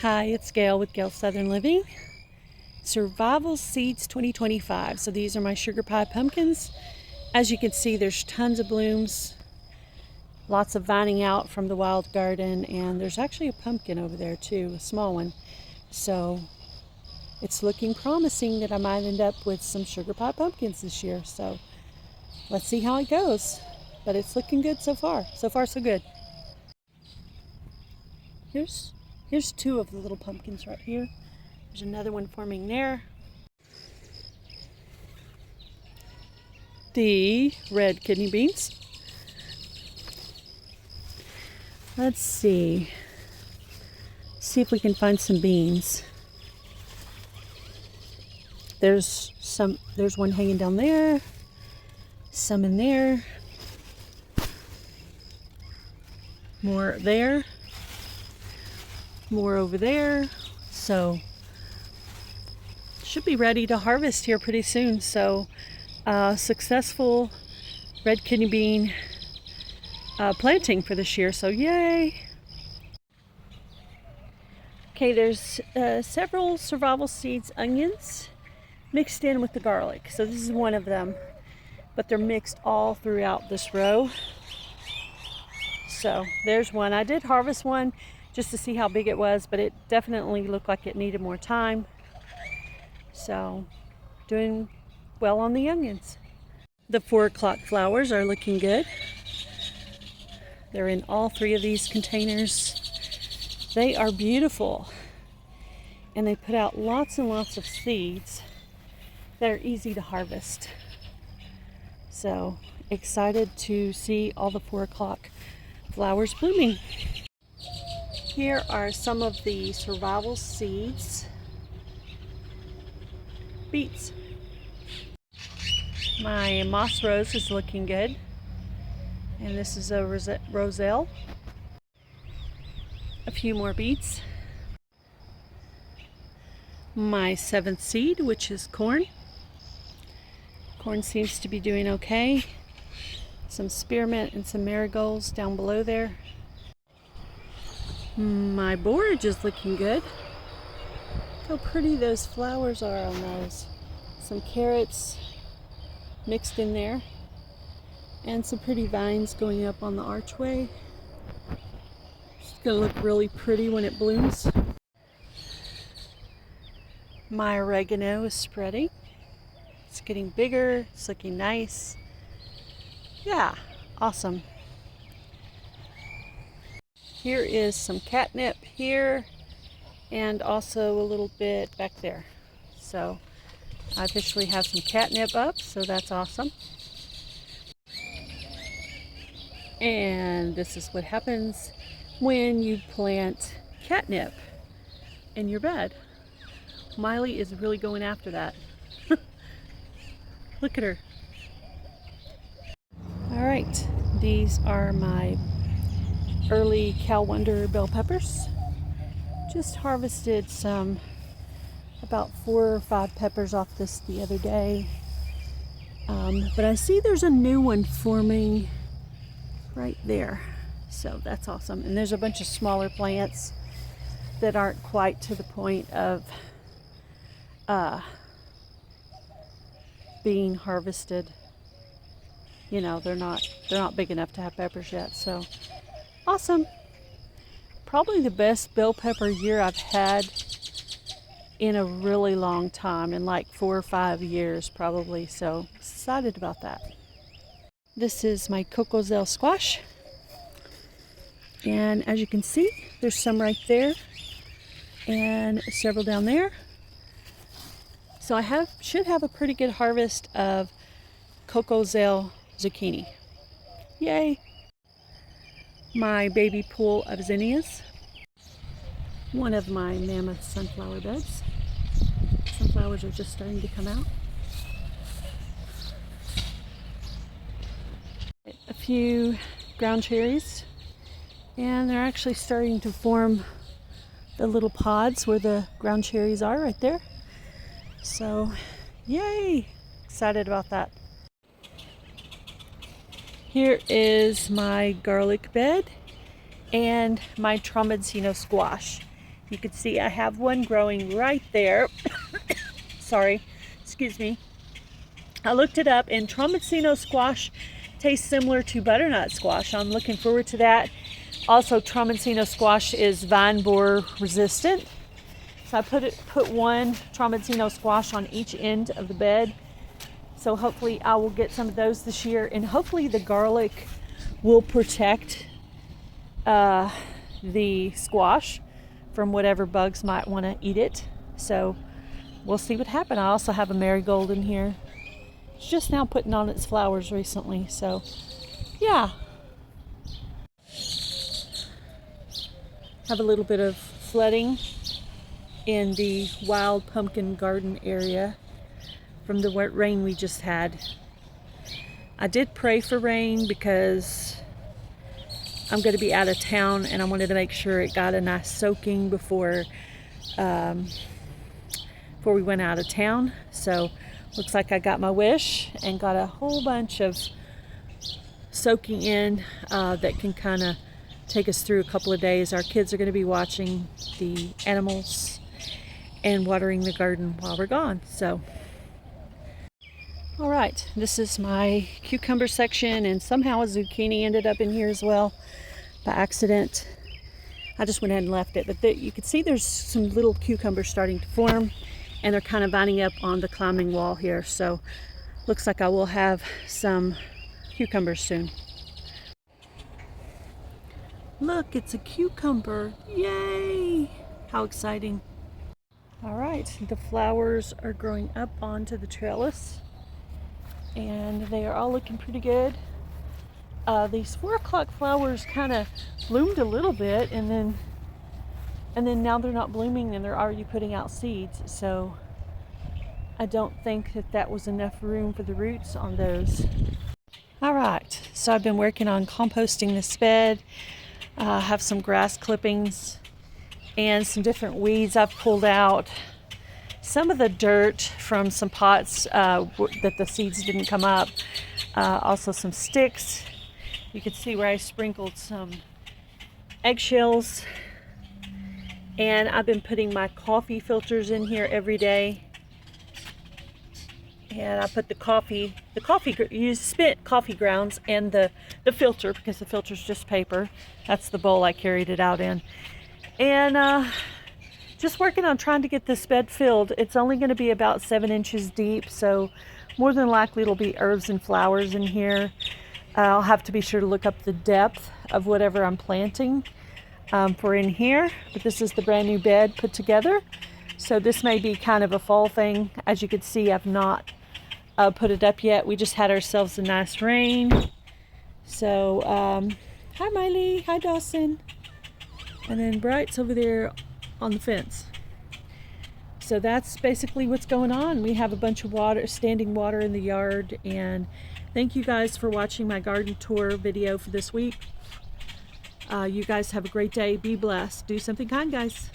Hi, it's Gail with Gail Southern Living. Survival Seeds 2025. So these are my sugar pie pumpkins. As you can see, there's tons of blooms, lots of vining out from the wild garden, and there's actually a pumpkin over there too, a small one. So it's looking promising that I might end up with some sugar pie pumpkins this year. So let's see how it goes. But it's looking good so far. So far, so good. Here's two of the little pumpkins right here. There's another one forming there. The red kidney beans. Let's see if we can find some beans. There's one hanging down there, some in there, more there, more over there. So should be ready to harvest here pretty soon. So successful red kidney bean planting for this year, so yay. Okay, there's several Survival Seeds onions mixed in with the garlic. So this is one of them, but they're mixed all throughout this row. So there's one. I did harvest one just to see how big it was, but it definitely looked like it needed more time. So doing well on the onions. The 4 o'clock flowers are looking good. They're in all 3 of these containers. They are beautiful, and they put out lots and lots of seeds that are easy to harvest. So excited to see all the 4 o'clock flowers blooming. Here are some of the Survival Seeds beets. My moss rose is looking good, and this is a roselle. A few more beets. My 7th seed, which is corn. Corn seems to be doing okay. Some spearmint and some marigolds down below there. My borage is looking good. Look how pretty those flowers are on those. Some carrots mixed in there, and some pretty vines going up on the archway. It's gonna look really pretty when it blooms. My oregano is spreading. It's getting bigger. It's looking nice. Yeah, awesome. Here is some catnip here, and also a little bit back there. So I officially have some catnip up, so that's awesome. And this is what happens when you plant catnip in your bed. Miley is really going after that. Look at her. All right, these are my early Cal Wonder bell peppers. Just harvested about 4 or 5 peppers off this the other day. But I see there's a new one forming right there. So that's awesome. And there's a bunch of smaller plants that aren't quite to the point of being harvested. You know, they're not big enough to have peppers yet. So awesome. Probably the best bell pepper year I've had in a really long time, in like 4 or 5 years probably. So excited about that. This is my Cocozelle squash, and as you can see, there's some right there and several down there. So I should have a pretty good harvest of Cocozelle zucchini. Yay! My baby pool of zinnias. One of my mammoth sunflower beds. Sunflowers are just starting to come out. A few ground cherries, and they're actually starting to form the little pods where the ground cherries are right there. So yay, excited about that. Here is my garlic bed and my Tramezzino squash. You can see I have one growing right there. Sorry, excuse me. I looked it up, and Tomancino squash tastes similar to butternut squash. I'm looking forward to that. Also, Tomancino squash is vine borer resistant. So I put one Tomancino squash on each end of the bed. So hopefully I will get some of those this year, and hopefully the garlic will protect the squash from whatever bugs might want to eat it. So we'll see what happens. I also have a marigold in here. It's just now putting on its flowers recently, so yeah. Have a little bit of flooding in the wild pumpkin garden area from the rain we just had. I did pray for rain because I'm going to be out of town, and I wanted to make sure it got a nice soaking before we went out of town. So looks like I got my wish and got a whole bunch of soaking in that can kind of take us through a couple of days. Our kids are going to be watching the animals and watering the garden while we're gone. So, all right, this is my cucumber section, and somehow a zucchini ended up in here as well by accident. I just went ahead and left it, but you can see there's some little cucumbers starting to form, and they're kind of binding up on the climbing wall here. So looks like I will have some cucumbers soon. Look, it's a cucumber. Yay! How exciting. All right, the flowers are growing up onto the trellis, and they are all looking pretty good. These 4 o'clock flowers kind of bloomed a little bit, and then now they're not blooming, and they're already putting out seeds. So I don't think that was enough room for the roots on those. All right, so I've been working on composting this bed. I have some grass clippings and some different weeds I've pulled out. Some of the dirt from some pots that the seeds didn't come up. Also some sticks. You can see where I sprinkled some eggshells. And I've been putting my coffee filters in here every day. And I put use spent coffee grounds and the filter, because the filter's just paper. That's the bowl I carried it out in. And just working on trying to get this bed filled. It's only going to be about 7 inches deep, so more than likely it'll be herbs and flowers in here. I'll have to be sure to look up the depth of whatever I'm planting for in here. But this is the brand new bed put together. So this may be kind of a fall thing. As you can see, I've not put it up yet. We just had ourselves a nice rain. So, hi Miley, hi Dawson. And then Bright's over there on the fence. So that's basically what's going on. We have a bunch of standing water in the yard. And thank you guys for watching my garden tour video for this week. You guys have a great day. Be blessed. Do something kind, guys.